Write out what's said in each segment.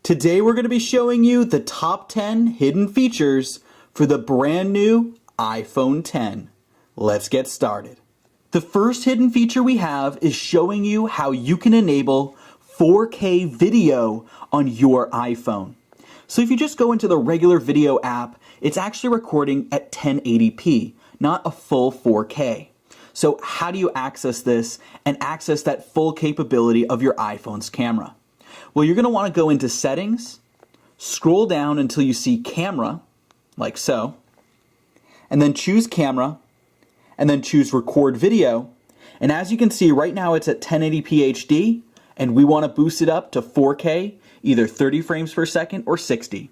Today we're going to be showing you the top 10 hidden features for the brand new iPhone X. Let's get started. The first hidden feature we have is showing you how you can enable 4K video on your iPhone. So if you just go into the regular video app, it's actually recording at 1080p, not a full 4K. So how do you access this and access that full capability of your iPhone's camera? Well, you're going to want to go into Settings, scroll down until you see Camera, like so, and then choose Camera, and then choose Record Video. And as you can see, right now it's at 1080p HD, and we want to boost it up to 4K, either 30 frames per second or 60.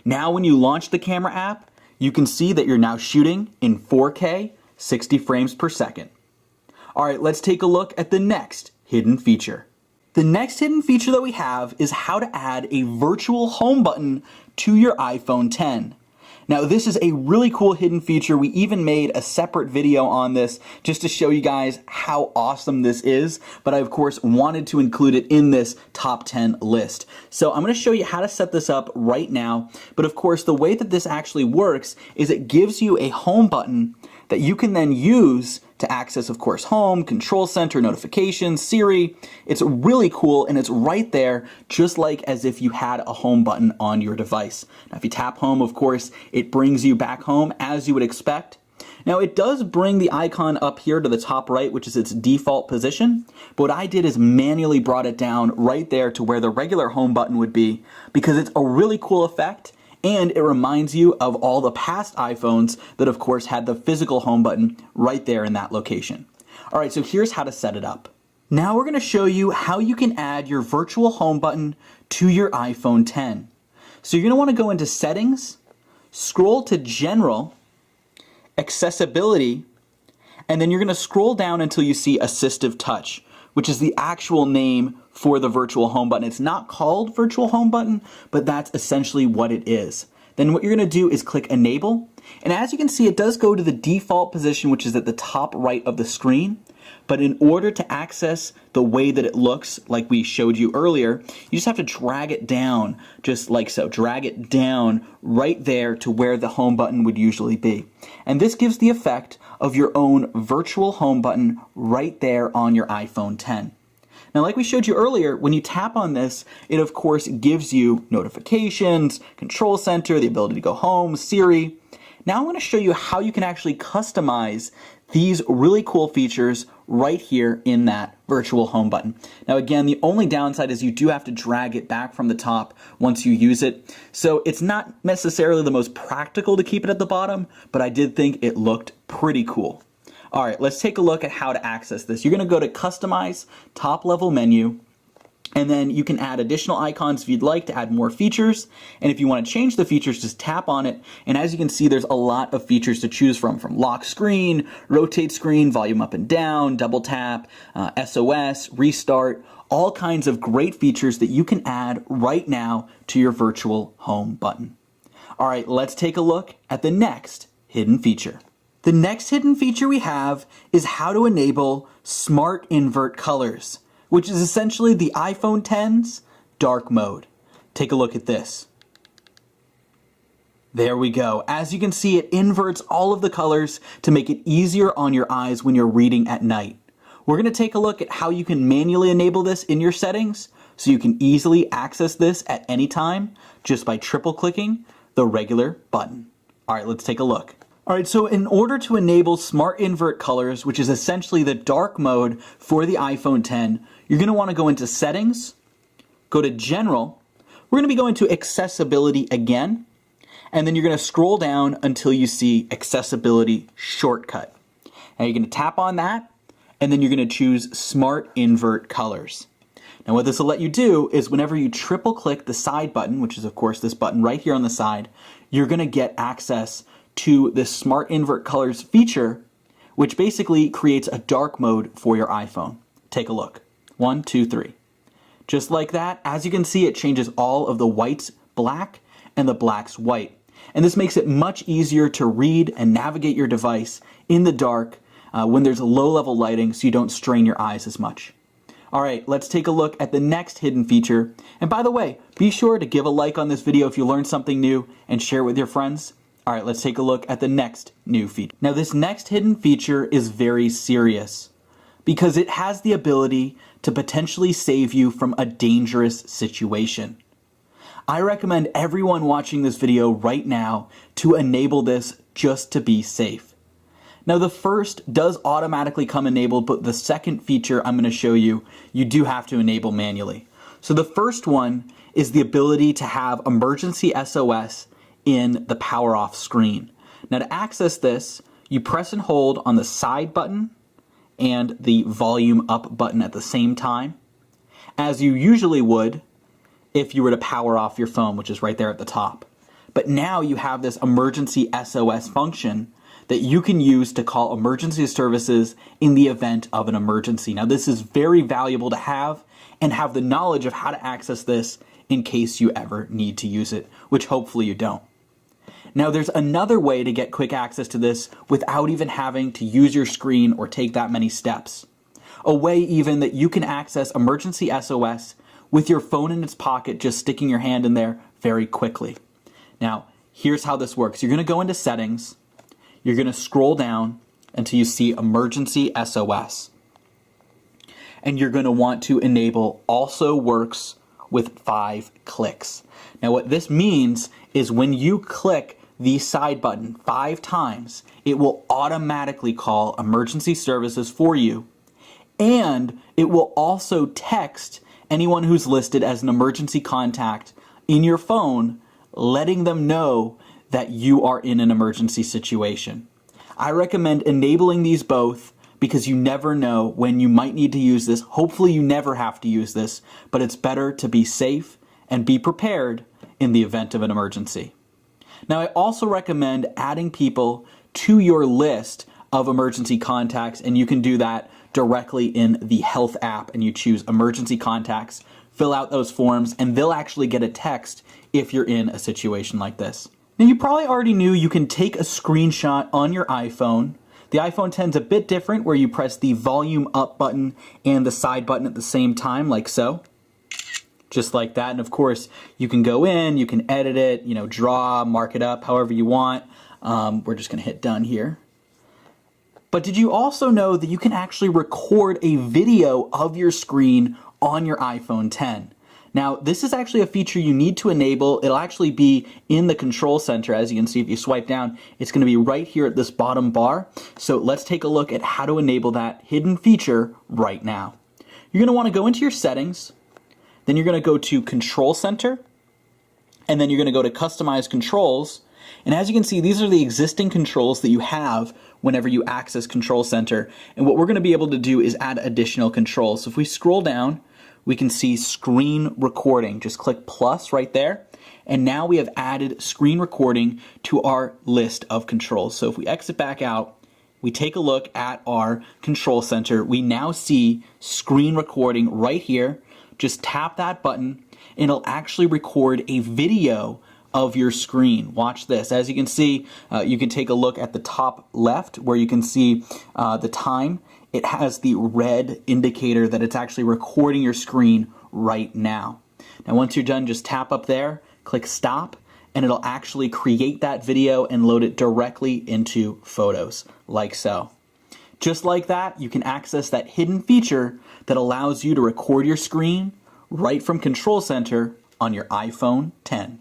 Now when you launch the camera app, you can see that you're now shooting in 4K, 60 frames per second. Alright, let's take a look at the next hidden feature. The next hidden feature that we have is how to add a virtual home button to your iPhone X. Now this is a really cool hidden feature. We even made a separate video on this just to show you guys how awesome this is, but I of course wanted to include it in this top 10 list. So I'm going to show you how to set this up right now, but of course the way that this actually works is it gives you a home button that you can then use to access, of course, Home, Control Center, Notifications, Siri. It's really cool, and it's right there, just like as if you had a home button on your device. Now, if you tap Home, of course, it brings you back home, as you would expect. Now, it does bring the icon up here to the top right, which is its default position, but what I did is manually brought it down right there to where the regular home button would be, because it's a really cool effect, and it reminds you of all the past iPhones that of course had the physical home button right there in that location. Alright, so here's how to set it up. Now we're going to show you how you can add your virtual home button to your iPhone X. So you're going to want to go into Settings, scroll to General, Accessibility, and then you're going to scroll down until you see Assistive Touch, which is the actual name for the virtual home button. It's not called virtual home button, but that's essentially what it is. Then what you're going to do is click Enable, and as you can see, it does go to the default position, which is at the top right of the screen. But in order to access the way that it looks, like we showed you earlier, you just have to drag it down, just like so. Drag it down right there to where the home button would usually be. And this gives the effect of your own virtual home button right there on your iPhone X. Now, like we showed you earlier, when you tap on this, it of course gives you notifications, Control Center, the ability to go home, Siri. Now I'm going to show you how you can actually customize these really cool features right here in that virtual home button. Now again, the only downside is you do have to drag it back from the top once you use it. So it's not necessarily the most practical to keep it at the bottom, but I did think it looked pretty cool. Alright, let's take a look at how to access this. You're going to go to Customize, Top Level Menu, and then you can add additional icons if you'd like to add more features. And if you want to change the features, just tap on it. And as you can see, there's a lot of features to choose from lock screen, rotate screen, volume up and down, double tap, SOS, restart, all kinds of great features that you can add right now to your virtual home button. Alright, let's take a look at the next hidden feature. The next hidden feature we have is how to enable Smart Invert Colors, which is essentially the iPhone X's dark mode. Take a look at this. There we go. As you can see, it inverts all of the colors to make it easier on your eyes when you're reading at night. We're going to take a look at how you can manually enable this in your settings so you can easily access this at any time just by triple clicking the regular button. Alright, let's take a look. Alright, so in order to enable Smart Invert Colors, which is essentially the dark mode for the iPhone X, you're going to want to go into Settings, go to General, we're going to be going to Accessibility again, and then you're going to scroll down until you see Accessibility Shortcut. Now you're going to tap on that, and then you're going to choose Smart Invert Colors. Now what this will let you do is whenever you triple click the side button, which is of course this button right here on the side, you're going to get access to this Smart Invert Colors feature, which basically creates a dark mode for your iPhone. Take a look. 1, 2, 3. Just like that, as you can see, it changes all of the whites black and the blacks white. And this makes it much easier to read and navigate your device in the dark when there's low level lighting so you don't strain your eyes as much. All right, let's take a look at the next hidden feature. And by the way, be sure to give a like on this video if you learned something new and share it with your friends. All right, let's take a look at the next new feature. Now, this next hidden feature is very serious because it has the ability to potentially save you from a dangerous situation. I recommend everyone watching this video right now to enable this just to be safe. Now, the first does automatically come enabled, but the second feature I'm going to show you, you do have to enable manually. So the first one is the ability to have emergency SOS in the power off screen. Now, to access this, you press and hold on the side button and the volume up button at the same time, as you usually would if you were to power off your phone, which is right there at the top. But now you have this emergency SOS function that you can use to call emergency services in the event of an emergency. Now, this is very valuable to have and have the knowledge of how to access this in case you ever need to use it, which hopefully you don't. Now, there's another way to get quick access to this without even having to use your screen or take that many steps. A way even that you can access emergency SOS with your phone in its pocket, just sticking your hand in there very quickly. Now, here's how this works. You're going to go into settings. You're going to scroll down until you see emergency SOS. And you're going to want to enable also works with 5 clicks. Now, what this means is when you click the side button 5 times, it will automatically call emergency services for you. And it will also text anyone who's listed as an emergency contact in your phone, letting them know that you are in an emergency situation. I recommend enabling these both because you never know when you might need to use this. Hopefully you never have to use this, but it's better to be safe and be prepared in the event of an emergency. Now, I also recommend adding people to your list of emergency contacts, and you can do that directly in the Health app, and you choose emergency contacts, fill out those forms, and they'll actually get a text if you're in a situation like this. Now, you probably already knew you can take a screenshot on your iPhone. The iPhone 10 is a bit different, where you press the volume up button and the side button at the same time, like so. Just like that. And of course, you can go in, you can edit it, draw, mark it up, however you want. We're just going to hit done here. But did you also know that you can actually record a video of your screen on your iPhone 10? Now, this is actually a feature you need to enable. It'll actually be in the control center. As you can see, if you swipe down, it's going to be right here at this bottom bar. So let's take a look at how to enable that hidden feature right now. You're going to want to go into your settings. Then you're going to go to Control Center. And then you're going to go to Customize Controls. And as you can see, these are the existing controls that you have whenever you access Control Center. And what we're going to be able to do is add additional controls. So if we scroll down, we can see screen recording. Just click plus right there. And now we have added screen recording to our list of controls. So if we exit back out, we take a look at our Control Center. We now see screen recording right here. Just tap that button and it'll actually record a video of your screen. Watch this. As you can see, you can take a look at the top left where you can see the time. It has the red indicator that it's actually recording your screen right now. Now, once you're done, just tap up there, click stop, and it'll actually create that video and load it directly into Photos, like so. Just like that, you can access that hidden feature that allows you to record your screen right from Control Center on your iPhone 10.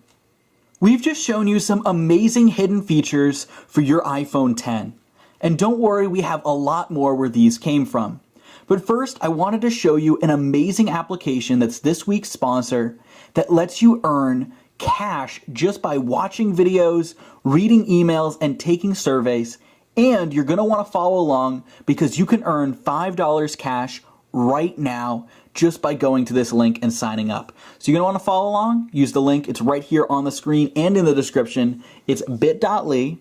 We've just shown you some amazing hidden features for your iPhone 10. And don't worry, we have a lot more where these came from. But first, I wanted to show you an amazing application that's this week's sponsor that lets you earn cash just by watching videos, reading emails, and taking surveys. And you're going to want to follow along because you can earn $5 cash right now just by going to this link and signing up. So you're going to want to follow along. Use the link. It's right here on the screen and in the description. It's bit.ly,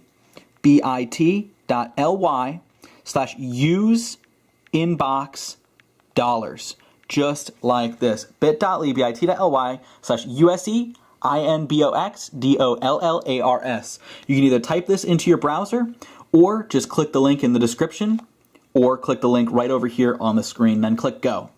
bit.ly/use inbox dollars. Just like this. bit.ly, bit.ly/USE INBOX DOLLARS. You can either type this into your browser or just click the link in the description or click the link right over here on the screen, then click go.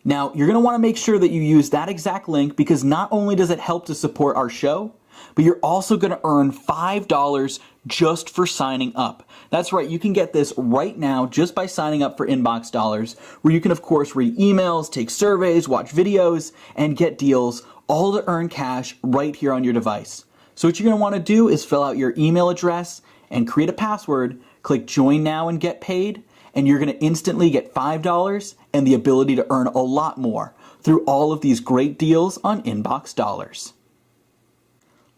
Now, you're going to want to make sure that you use that exact link because not only does it help to support our show, but you're also going to earn $5 just for signing up. That's right, you can get this right now just by signing up for Inbox Dollars, where you can of course read emails, take surveys, watch videos, and get deals, all to earn cash right here on your device. So what you're going to want to do is fill out your email address and create a password, click join now and get paid, and you're going to instantly get $5 and the ability to earn a lot more through all of these great deals on Inbox Dollars.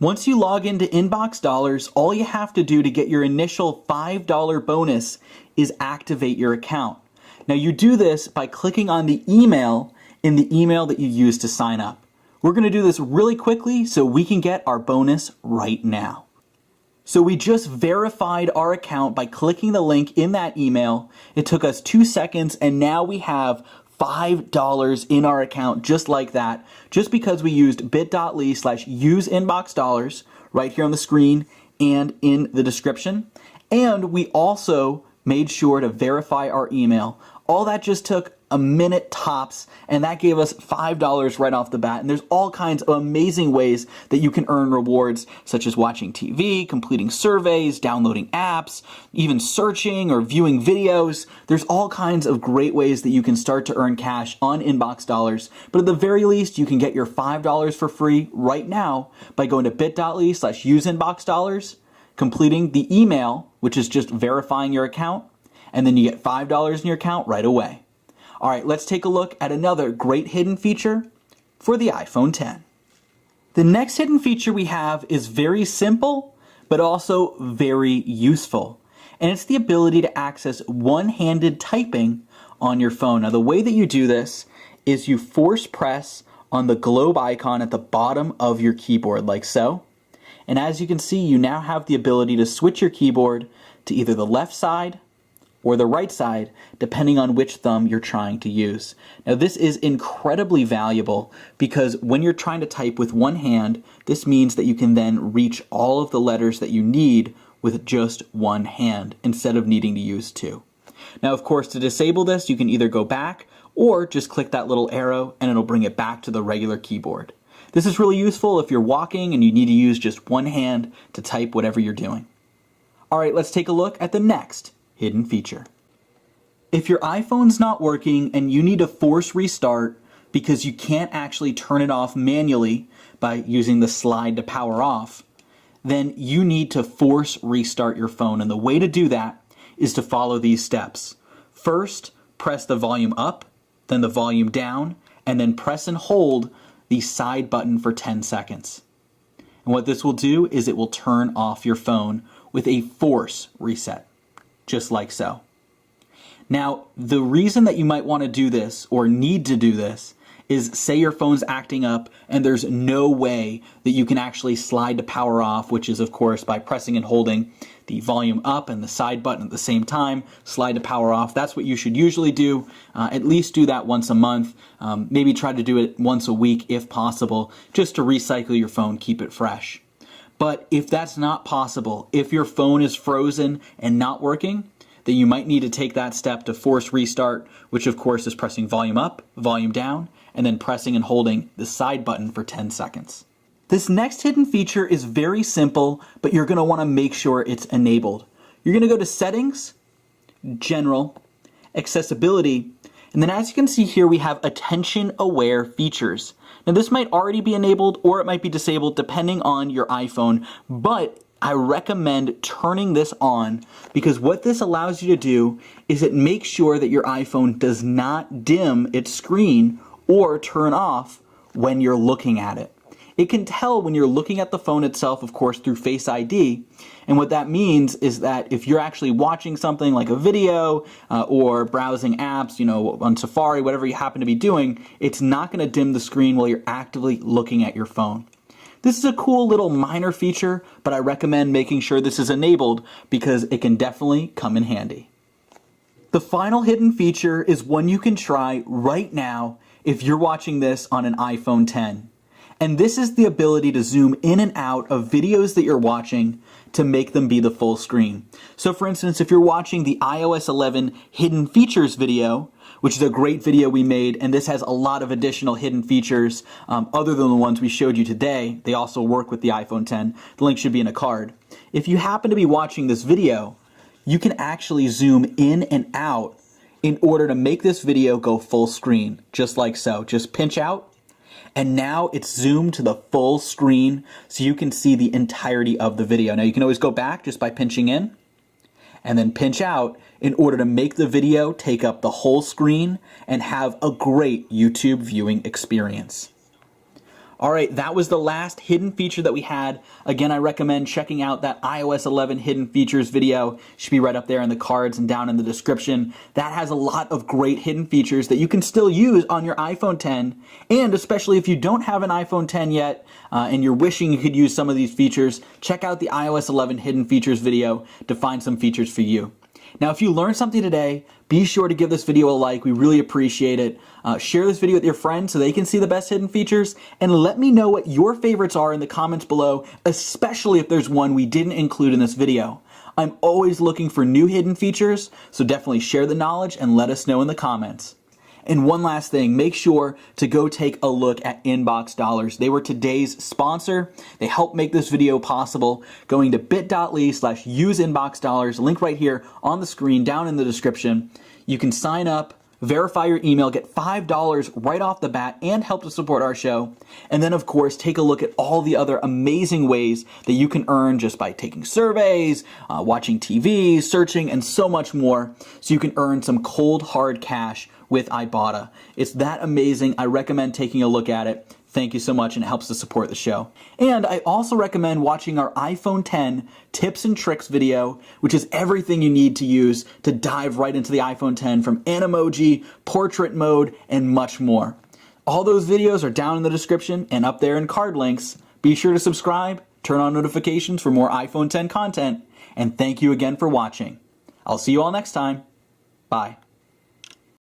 Once you log into Inbox Dollars, all you have to do to get your initial $5 bonus is activate your account. Now you do this by clicking on the email in the email that you used to sign up. We're going to do this really quickly so we can get our bonus right now. So we just verified our account by clicking the link in that email. It took us 2 seconds and now we have $5 in our account just like that, just because we used bit.ly/use inbox dollars right here on the screen and in the description. And we also made sure to verify our email. All that just took a minute tops, and that gave us $5 right off the bat. And there's all kinds of amazing ways that you can earn rewards, such as watching TV, completing surveys, downloading apps, even searching or viewing videos. There's all kinds of great ways that you can start to earn cash on Inbox Dollars. But at the very least, you can get your $5 for free right now by going to bit.ly/use inbox dollars, completing the email, which is just verifying your account, and then you get $5 in your account right away. All right, let's take a look at another great hidden feature for the iPhone X. The next hidden feature we have is very simple, but also very useful. And it's the ability to access one-handed typing on your phone. Now, the way that you do this is you force press on the globe icon at the bottom of your keyboard, like so. And as you can see, you now have the ability to switch your keyboard to either the left side or the right side, depending on which thumb you're trying to use. Now this is incredibly valuable because when you're trying to type with one hand, this means that you can then reach all of the letters that you need with just one hand instead of needing to use two. Now of course, to disable this, you can either go back or just click that little arrow and it'll bring it back to the regular keyboard. This is really useful if you're walking and you need to use just one hand to type whatever you're doing. All right, let's take a look at the next hidden feature. If your iPhone's not working and you need to force restart because you can't actually turn it off manually by using the slide to power off, then you need to force restart your phone. And the way to do that is to follow these steps. First, press the volume up, then the volume down, and then press and hold the side button for 10 seconds. And what this will do is it will turn off your phone with a force reset, just like so. Now, the reason that you might want to do this or need to do this is say your phone's acting up and there's no way that you can actually slide to power off, which is of course by pressing and holding the volume up and the side button at the same time, slide to power off. That's what you should usually do. At least do that once a month. Maybe try to do it once a week if possible, just to recycle your phone, keep it fresh. But if that's not possible, if your phone is frozen and not working, then you might need to take that step to force restart, which of course is pressing volume up, volume down, and then pressing and holding the side button for 10 seconds. This next hidden feature is very simple, but you're going to want to make sure it's enabled. You're going to go to Settings, General, Accessibility, and then as you can see here, we have Attention Aware Features. Now this might already be enabled or it might be disabled depending on your iPhone, but I recommend turning this on because what this allows you to do is it makes sure that your iPhone does not dim its screen or turn off when you're looking at it. It can tell when you're looking at the phone itself, of course, through Face ID. And what that means is that if you're actually watching something like a video or browsing apps, on Safari, whatever you happen to be doing, it's not going to dim the screen while you're actively looking at your phone. This is a cool little minor feature, but I recommend making sure this is enabled because it can definitely come in handy. The final hidden feature is one you can try right now if you're watching this on an iPhone X. And this is the ability to zoom in and out of videos that you're watching to make them be the full screen. So for instance, if you're watching the iOS 11 hidden features video, which is a great video we made, and this has a lot of additional hidden features other than the ones we showed you today. They also work with the iPhone 10. The link should be in a card. If you happen to be watching this video, you can actually zoom in and out in order to make this video go full screen, just like so. Just pinch out, and now it's zoomed to the full screen so you can see the entirety of the video. Now you can always go back just by pinching in, and then pinch out in order to make the video take up the whole screen and have a great YouTube viewing experience. All right, that was the last hidden feature that we had. Again, I recommend checking out that iOS 11 hidden features video. It should be right up there in the cards and down in the description. That has a lot of great hidden features that you can still use on your iPhone 10. And especially if you don't have an iPhone 10 yet and you're wishing you could use some of these features, check out the iOS 11 hidden features video to find some features for you. Now, if you learned something today, be sure to give this video a like. We really appreciate it. Share this video with your friends so they can see the best hidden features, and let me know what your favorites are in the comments below, especially if there's one we didn't include in this video. I'm always looking for new hidden features, so definitely share the knowledge and let us know in the comments. And one last thing, make sure to go take a look at Inbox Dollars. They were today's sponsor. They helped make this video possible. Going to bit.ly/useinboxdollars, link right here on the screen down in the description. You can sign up, verify your email, get $5 right off the bat, and help to support our show. And then, of course, take a look at all the other amazing ways that you can earn just by taking surveys, watching TV, searching, and so much more, so you can earn some cold, hard cash with Ibotta. It's that amazing. I recommend taking a look at it. Thank you so much, and it helps to support the show. And I also recommend watching our iPhone 10 tips and tricks video, which is everything you need to use to dive right into the iPhone 10, from Animoji, portrait mode, and much more. All those videos are down in the description and up there in card links. Be sure to subscribe, turn on notifications for more iPhone 10 content, and thank you again for watching. I'll see you all next time. Bye.